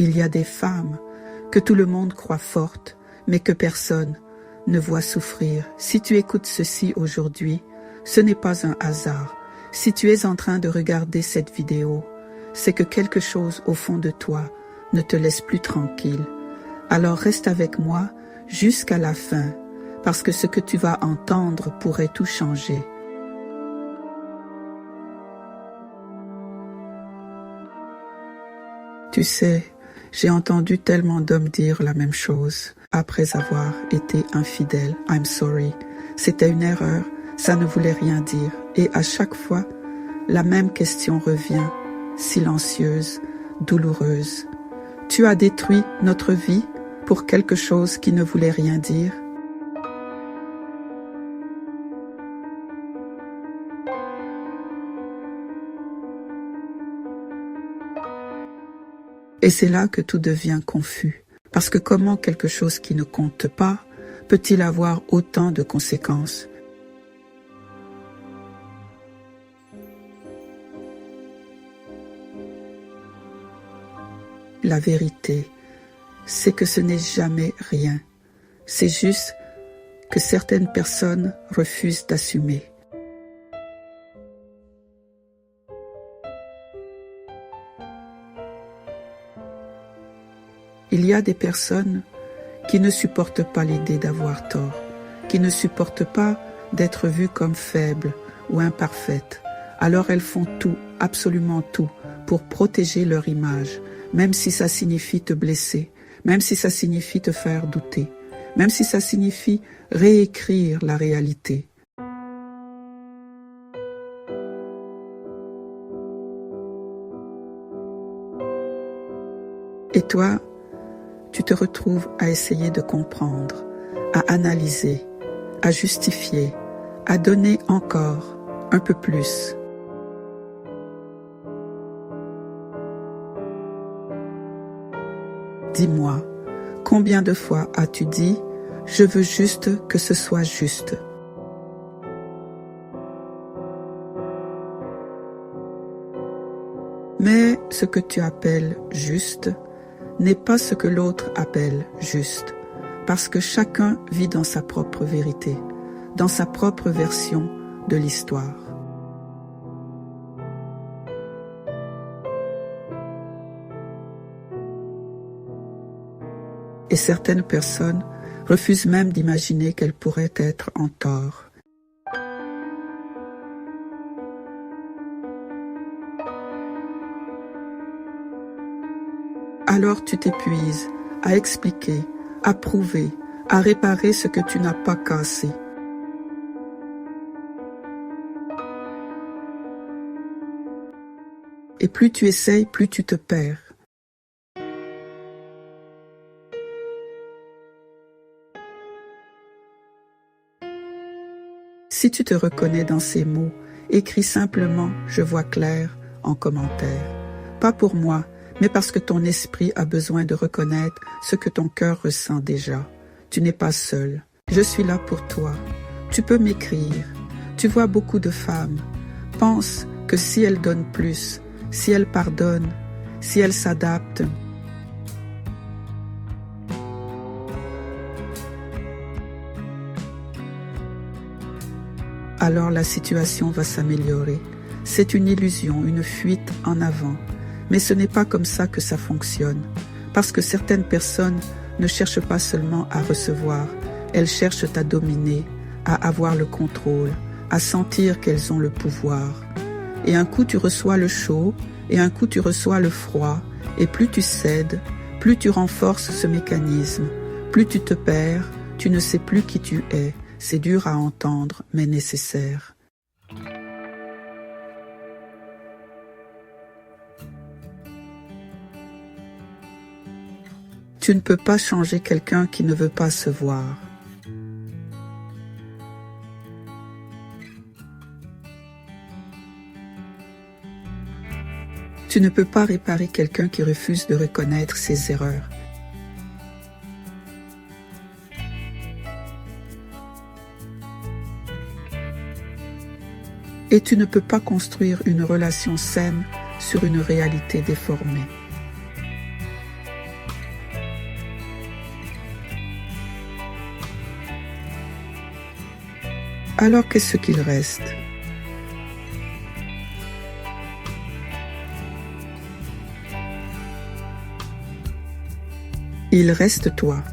Il y a des femmes que tout le monde croit fortes, mais que personne ne voit souffrir. Si tu écoutes ceci aujourd'hui, ce n'est pas un hasard. Si tu es en train de regarder cette vidéo, c'est que quelque chose au fond de toi ne te laisse plus tranquille. Alors reste avec moi jusqu'à la fin, parce que ce que tu vas entendre pourrait tout changer. Tu sais, j'ai entendu tellement d'hommes dire la même chose après avoir été infidèle. I'm sorry. C'était une erreur, ça ne voulait rien dire. Et à chaque fois, la même question revient, silencieuse, douloureuse. Tu as détruit notre vie pour quelque chose qui ne voulait rien dire. Et c'est là que tout devient confus. Parce que comment quelque chose qui ne compte pas peut-il avoir autant de conséquences? La vérité, c'est que ce n'est jamais rien. C'est juste que certaines personnes refusent d'assumer. Il y a des personnes qui ne supportent pas l'idée d'avoir tort, qui ne supportent pas d'être vues comme faibles ou imparfaites. Alors elles font tout, absolument tout, pour protéger leur image, même si ça signifie te blesser, même si ça signifie te faire douter, même si ça signifie réécrire la réalité. Et toi, tu te retrouves à essayer de comprendre, à analyser, à justifier, à donner encore un peu plus. Dis-moi, combien de fois as-tu dit « Je veux juste que ce soit juste ». Mais ce que tu appelles juste n'est pas ce que l'autre appelle juste, parce que chacun vit dans sa propre vérité, dans sa propre version de l'histoire. Et certaines personnes refusent même d'imaginer qu'elles pourraient être en tort. Alors tu t'épuises à expliquer, à prouver, à réparer ce que tu n'as pas cassé. Et plus tu essayes, plus tu te perds. Si tu te reconnais dans ces mots, écris simplement « Je vois clair » en commentaire. Pas pour moi, mais parce que ton esprit a besoin de reconnaître ce que ton cœur ressent déjà. Tu n'es pas seul. Je suis là pour toi. Tu peux m'écrire. Tu vois beaucoup de femmes. Pense que si elles donnent plus, si elles pardonnent, si elles s'adaptent, alors la situation va s'améliorer. C'est une illusion, une fuite en avant. Mais ce n'est pas comme ça que ça fonctionne. Parce que certaines personnes ne cherchent pas seulement à recevoir, elles cherchent à dominer, à avoir le contrôle, à sentir qu'elles ont le pouvoir. Et un coup tu reçois le chaud, et un coup tu reçois le froid, et plus tu cèdes, plus tu renforces ce mécanisme, plus tu te perds, tu ne sais plus qui tu es. C'est dur à entendre, mais nécessaire. Tu ne peux pas changer quelqu'un qui ne veut pas se voir. Tu ne peux pas réparer quelqu'un qui refuse de reconnaître ses erreurs. Et tu ne peux pas construire une relation saine sur une réalité déformée. Alors qu'est-ce qu'il reste? Il reste toi.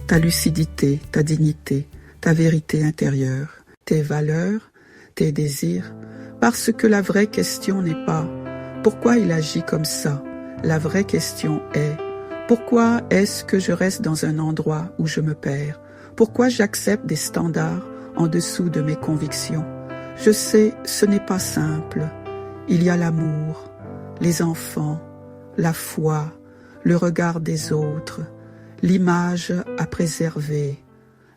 Ta lucidité, ta dignité, ta vérité intérieure, tes valeurs, tes désirs, parce que la vraie question n'est pas « pourquoi il agit comme ça ?» La vraie question est « pourquoi est-ce que je reste dans un endroit où je me perds? Pourquoi j'accepte des standards en dessous de mes convictions? Je sais, ce n'est pas simple. Il y a l'amour, les enfants, la foi, le regard des autres, l'image à préserver,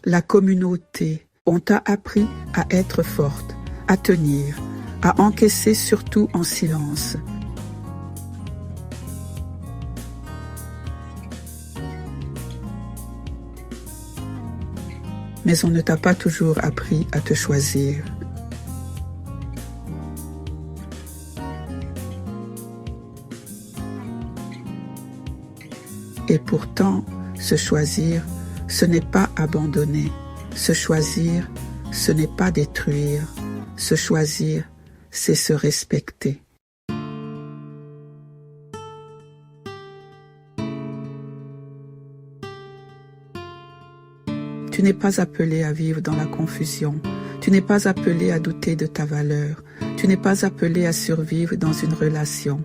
la communauté. On t'a appris à être forte, à tenir, à encaisser surtout en silence. Mais on ne t'a pas toujours appris à te choisir. Et pourtant, se choisir, ce n'est pas abandonner. Se choisir, ce n'est pas détruire. Se choisir, c'est se respecter. Tu n'es pas appelé à vivre dans la confusion. Tu n'es pas appelé à douter de ta valeur. Tu n'es pas appelé à survivre dans une relation.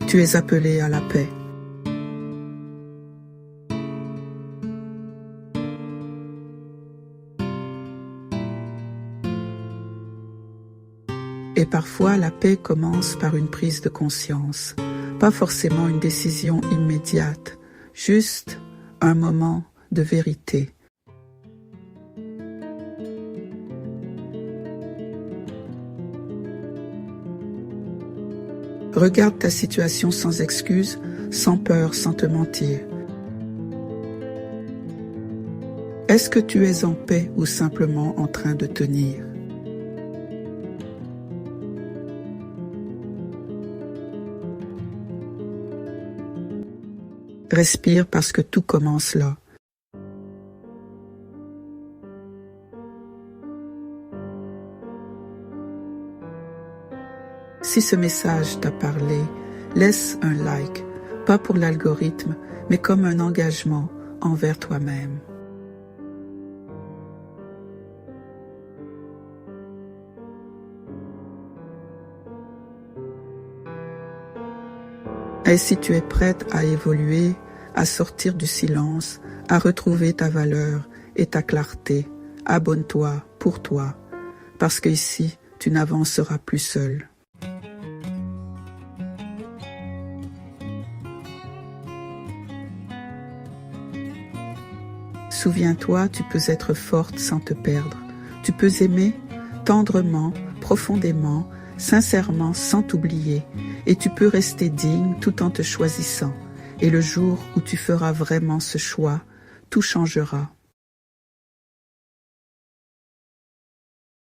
Tu es appelé à la paix. Et parfois, la paix commence par une prise de conscience, pas forcément une décision immédiate, juste un moment de vérité. Regarde ta situation sans excuse, sans peur, sans te mentir. Est-ce que tu es en paix ou simplement en train de tenir? Respire parce que tout commence là. Si ce message t'a parlé, laisse un like, pas pour l'algorithme, mais comme un engagement envers toi-même. Et si tu es prête à évoluer, à sortir du silence, à retrouver ta valeur et ta clarté, abonne-toi pour toi, parce qu'ici, tu n'avanceras plus seul. Souviens-toi, tu peux être forte sans te perdre. Tu peux aimer tendrement, profondément, sincèrement, sans t'oublier. Et tu peux rester digne tout en te choisissant. Et le jour où tu feras vraiment ce choix, tout changera.